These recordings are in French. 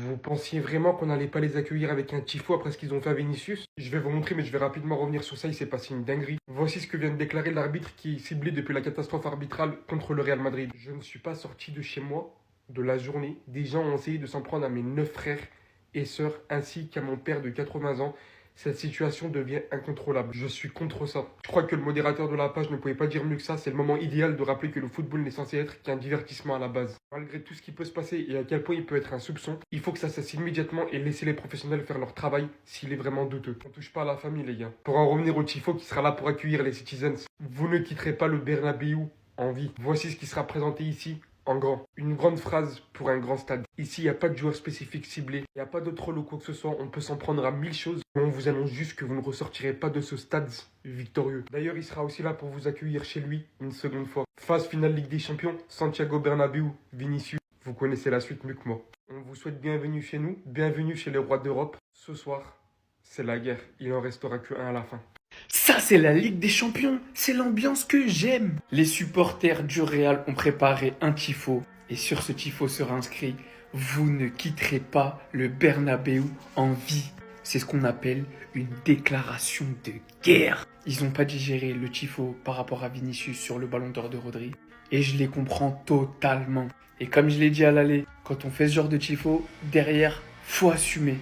Vous pensiez vraiment qu'on n'allait pas les accueillir avec un tifo après ce qu'ils ont fait à Vinicius? Je vais vous montrer, mais je vais rapidement revenir sur ça, il s'est passé une dinguerie. Voici ce que vient de déclarer l'arbitre qui est ciblé depuis la catastrophe arbitrale contre le Real Madrid. Je ne suis pas sorti de chez moi de la journée. Des gens ont essayé de s'en prendre à mes 9 frères et sœurs, ainsi qu'à mon père de 80 ans. Cette situation devient incontrôlable. Je suis contre ça. Je crois que le modérateur de la page ne pouvait pas dire mieux que ça. C'est le moment idéal de rappeler que le football n'est censé être qu'un divertissement à la base. Malgré tout ce qui peut se passer et à quel point il peut être un soupçon, il faut que ça cesse immédiatement et laisser les professionnels faire leur travail s'il est vraiment douteux. On touche pas à la famille, les gars. Pour en revenir au tifo qui sera là pour accueillir les Citizens, vous ne quitterez pas le Bernabéu en vie. Voici ce qui sera présenté ici en grand. Une grande phrase pour un grand stade. Ici, il n'y a pas de joueur spécifique ciblé. Il n'y a pas d'autre rôle ou quoi que ce soit. On peut s'en prendre à 1000 choses. Mais on vous annonce juste que vous ne ressortirez pas de ce stade victorieux. D'ailleurs, il sera aussi là pour vous accueillir chez lui une seconde fois. Phase finale Ligue des Champions, Santiago Bernabéu, Vinicius. Vous connaissez la suite mieux que moi. On vous souhaite bienvenue chez nous, bienvenue chez les rois d'Europe. Ce soir, c'est la guerre. Il en restera que un à la fin. Ça, c'est la Ligue des Champions. C'est l'ambiance que j'aime. Les supporters du Real ont préparé un tifo. Et sur ce tifo sera inscrit « Vous ne quitterez pas le Bernabéu en vie ». C'est ce qu'on appelle une déclaration de guerre. Ils n'ont pas digéré le tifo par rapport à Vinicius sur le ballon d'or de Rodri. Et je les comprends totalement. Et comme je l'ai dit à l'aller, quand on fait ce genre de tifo, derrière, faut assumer.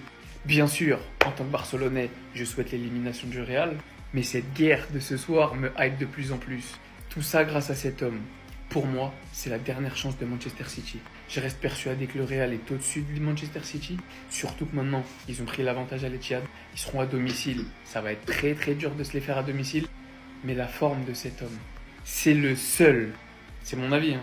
Bien sûr, en tant que Barcelonais, je souhaite l'élimination du Real. Mais cette guerre de ce soir me hype de plus en plus. Tout ça grâce à cet homme. Pour moi, c'est la dernière chance de Manchester City. Je reste persuadé que le Real est au-dessus de Manchester City. Surtout que maintenant, ils ont pris l'avantage à l'Etihad. Ils seront à domicile. Ça va être très très dur de se les faire à domicile. Mais la forme de cet homme, c'est le seul, c'est mon avis,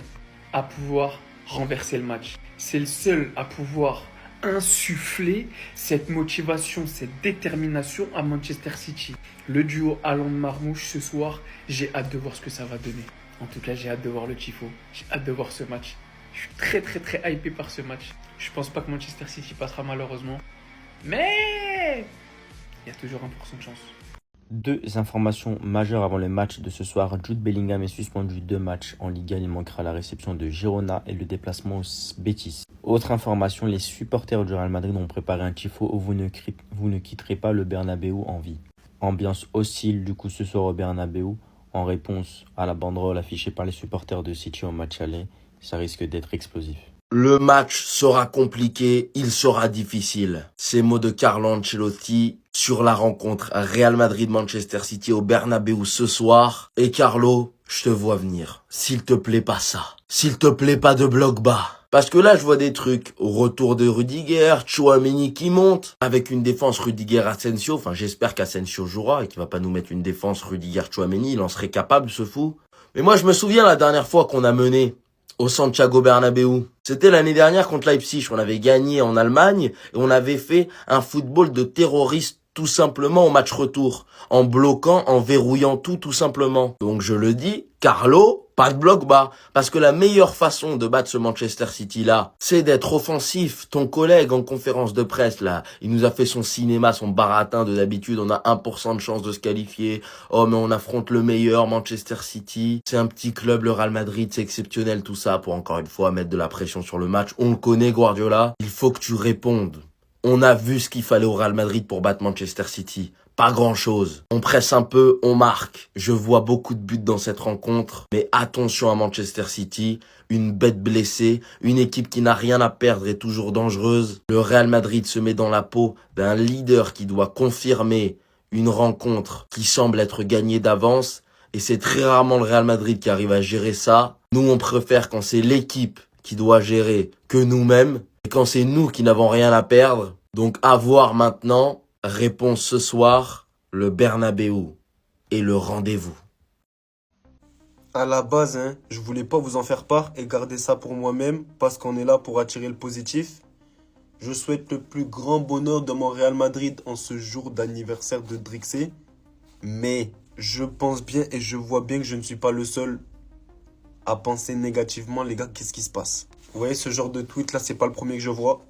à pouvoir renverser le match. C'est le seul à pouvoir insuffler cette motivation, cette détermination à Manchester City. Le duo Haaland-Marmoush ce soir, j'ai hâte de voir ce que ça va donner. En tout cas, j'ai hâte de voir le tifo. J'ai hâte de voir ce match. Je suis très très très hypé par ce match. Je pense pas que Manchester City passera malheureusement. Mais il y a toujours 1% de chance. Deux informations majeures avant le match de ce soir. Jude Bellingham est suspendu 2 matchs en Liga. Il manquera la réception de Girona et le déplacement au Betis. Autre information, les supporters du Real Madrid ont préparé un tifo où vous ne quitterez pas le Bernabéu en vie. Ambiance hostile du coup ce soir au Bernabéu en réponse à la banderole affichée par les supporters de City au match aller. Ça risque d'être explosif. Le match sera compliqué, il sera difficile. Ces mots de Carlo Ancelotti sur la rencontre Real Madrid-Manchester City au Bernabéu ce soir. Et Carlo, je te vois venir. S'il te plaît pas ça. S'il te plaît pas de bloc bas. Parce que là, je vois des trucs. Retour de Rudiger, Tchouaméni qui monte. Avec une défense Rudiger-Asensio. Enfin, j'espère qu'Asensio jouera et qu'il va pas nous mettre une défense Rudiger-Tchouaméni. Il en serait capable, ce fou. Mais moi, je me souviens la dernière fois qu'on a mené au Santiago Bernabéu. C'était l'année dernière contre Leipzig. On avait gagné en Allemagne et on avait fait un football de terroriste tout simplement au match retour. En bloquant, en verrouillant tout simplement. Donc je le dis, Carlo, pas de bloc bas. Parce que la meilleure façon de battre ce Manchester City là, c'est d'être offensif. Ton collègue en conférence de presse là, il nous a fait son cinéma, son baratin de d'habitude. On a 1% de chance de se qualifier. Oh mais on affronte le meilleur Manchester City. C'est un petit club, le Real Madrid, c'est exceptionnel tout ça pour encore une fois mettre de la pression sur le match. On le connaît Guardiola. Il faut que tu répondes. On a vu ce qu'il fallait au Real Madrid pour battre Manchester City. Pas grand-chose. On presse un peu, on marque. Je vois beaucoup de buts dans cette rencontre. Mais attention à Manchester City. Une bête blessée. Une équipe qui n'a rien à perdre et toujours dangereuse. Le Real Madrid se met dans la peau d'un leader qui doit confirmer une rencontre qui semble être gagnée d'avance. Et c'est très rarement le Real Madrid qui arrive à gérer ça. Nous, on préfère quand c'est l'équipe qui doit gérer que nous-mêmes. Et quand c'est nous qui n'avons rien à perdre. Donc à voir maintenant, réponse ce soir, le Bernabéu et le rendez-vous. À la base, je voulais pas vous en faire part et garder ça pour moi-même parce qu'on est là pour attirer le positif. Je souhaite le plus grand bonheur de mon Real Madrid en ce jour d'anniversaire de Drixé. Mais je pense bien et je vois bien que je ne suis pas le seul à penser négativement. Les gars, qu'est-ce qui se passe? Vous voyez, ce genre de tweet là, c'est pas le premier que je vois.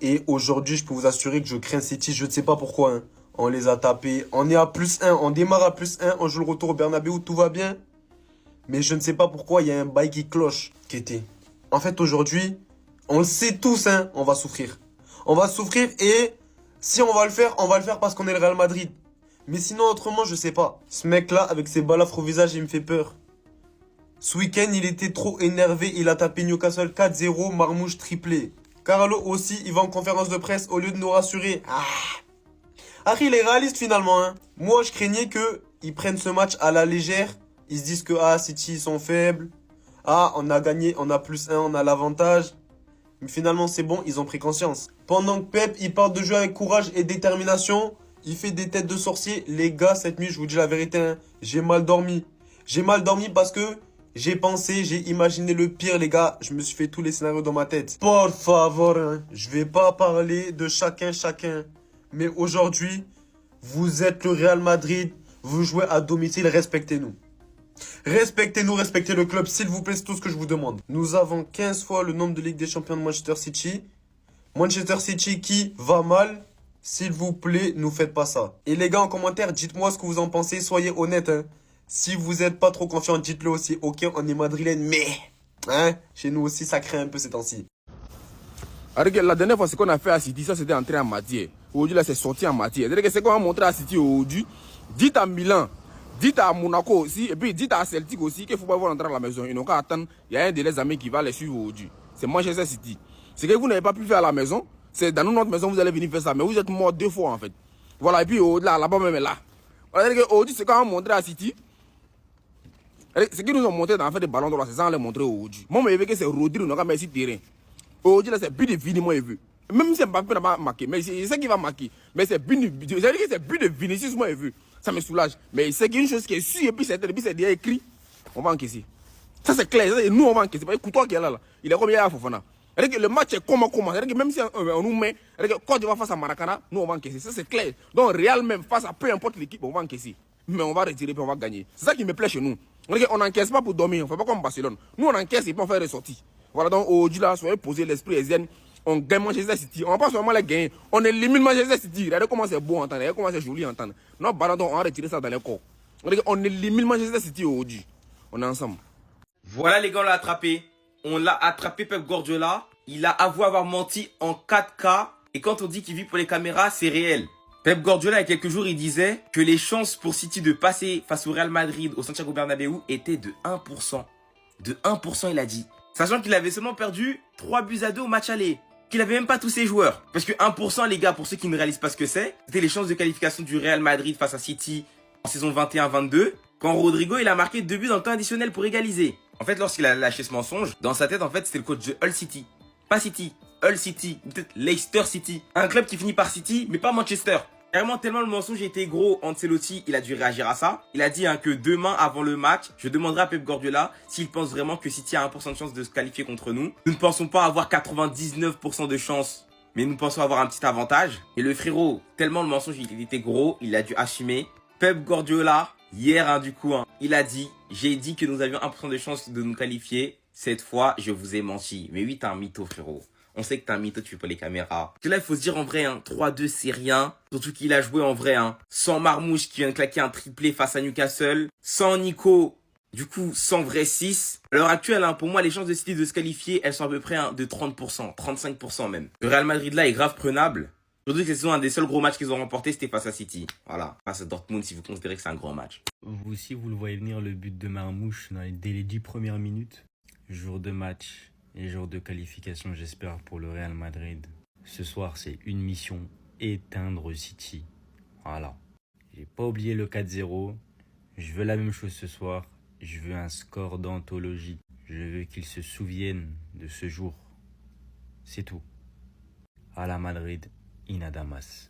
Et aujourd'hui, je peux vous assurer que je crains City. Je ne sais pas pourquoi. On les a tapés. On est à +1. On démarre à +1. On joue le retour au Bernabéu. Tout va bien. Mais je ne sais pas pourquoi. Il y a un bail qui cloche. En fait, aujourd'hui, on le sait tous. On va souffrir. On va souffrir et si on va le faire parce qu'on est le Real Madrid. Mais sinon, autrement, je sais pas. Ce mec-là, avec ses balafres au visage, il me fait peur. Ce week-end, il était trop énervé. Il a tapé Newcastle 4-0, Marmouche triplé. Carlo aussi, il va en conférence de presse au lieu de nous rassurer. Harry, il est réaliste finalement. Hein. Moi, je craignais qu'ils prennent ce match à la légère. Ils se disent que City, ils sont faibles. On a gagné, on a +1, on a l'avantage. Mais finalement, c'est bon, ils ont pris conscience. Pendant que Pep, il parle de jeu avec courage et détermination, il fait des têtes de sorcier. Les gars, cette nuit, je vous dis la vérité, hein, j'ai mal dormi. J'ai mal dormi parce que j'ai pensé, j'ai imaginé le pire, les gars. Je me suis fait tous les scénarios dans ma tête. Por favor, hein, je vais pas parler de chacun. Mais aujourd'hui, vous êtes le Real Madrid. Vous jouez à domicile, respectez-nous. Respectez-nous, respectez le club, s'il vous plaît, c'est tout ce que je vous demande. Nous avons 15 fois le nombre de Ligue des Champions de Manchester City. Manchester City qui va mal, s'il vous plaît, nous faites pas ça. Et les gars, en commentaire, dites-moi ce que vous en pensez, soyez honnêtes. Hein. Si vous n'êtes pas trop confiants, dites-le aussi. Ok, on est madrilène, mais hein, chez nous aussi, ça craint un peu ces temps-ci. La dernière fois, ce qu'on a fait à City, ça c'était entré en matière. Aujourd'hui, là, c'est sorti en matière. C'est-à-dire que ce qu'on a montré à City aujourd'hui, dites à Milan, dites à Monaco aussi, et puis dites à Celtic aussi qu'il ne faut pas voir entrer à la maison. Ils n'ont qu'à attendre. Il y a un de leurs amis qui va les suivre aujourd'hui. C'est Manchester City. Ce que vous n'avez pas pu faire à la maison, c'est dans notre maison, vous allez venir faire ça. Mais vous êtes mort 2 fois en fait. Voilà, et puis là-bas même là. Voilà, c'est-à-dire qu'aujourd'hui, c'est quand on a montré à City. Ce qu'ils nous ont montré dans le fait des ballons d'or, c'est ça qu'on les montrer aujourd'hui. Moi, je veux que c'est Rodri, on a quand même ici terrain. Aujourd'hui, là, c'est but de Vini, moi, je veux. Même si Mbappé n'a pas marqué, mais c'est ça qui va marquer. Mais c'est but de... C'est-à-dire que c'est but de Vinicius, moi, je veux. Ça me soulage. Mais c'est une chose qui est sûre, et puis c'est déjà écrit. On va encaisser. Ça, c'est clair. Et nous, on va encaisser. Parce que Coutois qui est là, il est comme il y a Fofana. C'est-à-dire que le match est comment. C'est-à-dire que même si on nous met, c'est-à-dire que quand tu vas face à Maracana, nous, on va encaisser. Ça, c'est clair. Donc, Real, même face à peu importe l'équipe, on va encaisser. Mais on va retirer, puis on va gagner. C'est ça qui me plaît chez nous. On n'encaisse pas pour dormir. On ne fait pas comme Barcelone. Nous, on encaisse et puis on fait ressortir. Voilà, donc aujourd'hui, là, soyez posé l'esprit et zen. On gagne Manchester City. On ne va pas seulement les gagner. On élimine Manchester City. Regardez comment c'est beau à entendre. Regardez comment c'est joli à entendre. Non, pardon, on va retirer ça dans les corps. On élimine Manchester City aujourd'hui. On est ensemble. Voilà les gars, on l'a attrapé. On l'a attrapé Pep Guardiola. Il a avoué avoir menti en 4K. Et quand on dit qu'il vit pour les caméras, c'est réel. Pep Guardiola, il y a quelques jours, il disait que les chances pour City de passer face au Real Madrid au Santiago Bernabéu étaient de 1%. De 1%, il a dit. Sachant qu'il avait seulement perdu 3-2 au match aller. Qu'il avait même pas tous ses joueurs. Parce que 1%, les gars, pour ceux qui ne réalisent pas ce que c'est, c'était les chances de qualification du Real Madrid face à City en saison 21-22. Quand Rodrigo, il a marqué 2 buts dans le temps additionnel pour égaliser. En fait, lorsqu'il a lâché ce mensonge, dans sa tête, en fait, c'était le coach de Hull City. Pas City, Hull City, peut-être Leicester City. Un club qui finit par City, mais pas Manchester. Carrément, tellement le mensonge était gros, Ancelotti, il a dû réagir à ça. Il a dit que demain, avant le match, je demanderai à Pep Guardiola s'il pense vraiment que City a 1% de chance de se qualifier contre nous. Nous ne pensons pas avoir 99% de chance, mais nous pensons avoir un petit avantage. Et le frérot, tellement le mensonge il était gros, il a dû assumer. Pep Guardiola, hier il a dit, j'ai dit que nous avions 1% de chance de nous qualifier. Cette fois, je vous ai menti. Mais oui, t'es un mytho, frérot. On sait que t'es un mytho, tu fais pas les caméras. Parce que là, il faut se dire en vrai, 3-2, c'est rien. Surtout qu'il a joué en vrai, sans Marmouche qui vient de claquer un triplé face à Newcastle. Sans Nico, du coup, sans vrai 6. À l'heure actuelle, pour moi, les chances de City de se qualifier, elles sont à peu près de 30%, 35% même. Le Real Madrid là est grave prenable. Surtout que c'est un des seuls gros matchs qu'ils ont remporté, c'était face à City. Voilà, face à Dortmund, si vous considérez que c'est un grand match. Vous aussi, vous le voyez venir, le but de Marmouche dès les 10 premières minutes. Jour de match et jour de qualification, j'espère, pour le Real Madrid. Ce soir, c'est une mission, éteindre City. Voilà. J'ai pas oublié le 4-0. Je veux la même chose ce soir. Je veux un score d'anthologie. Je veux qu'ils se souviennent de ce jour. C'est tout. À la Madrid, in adamas.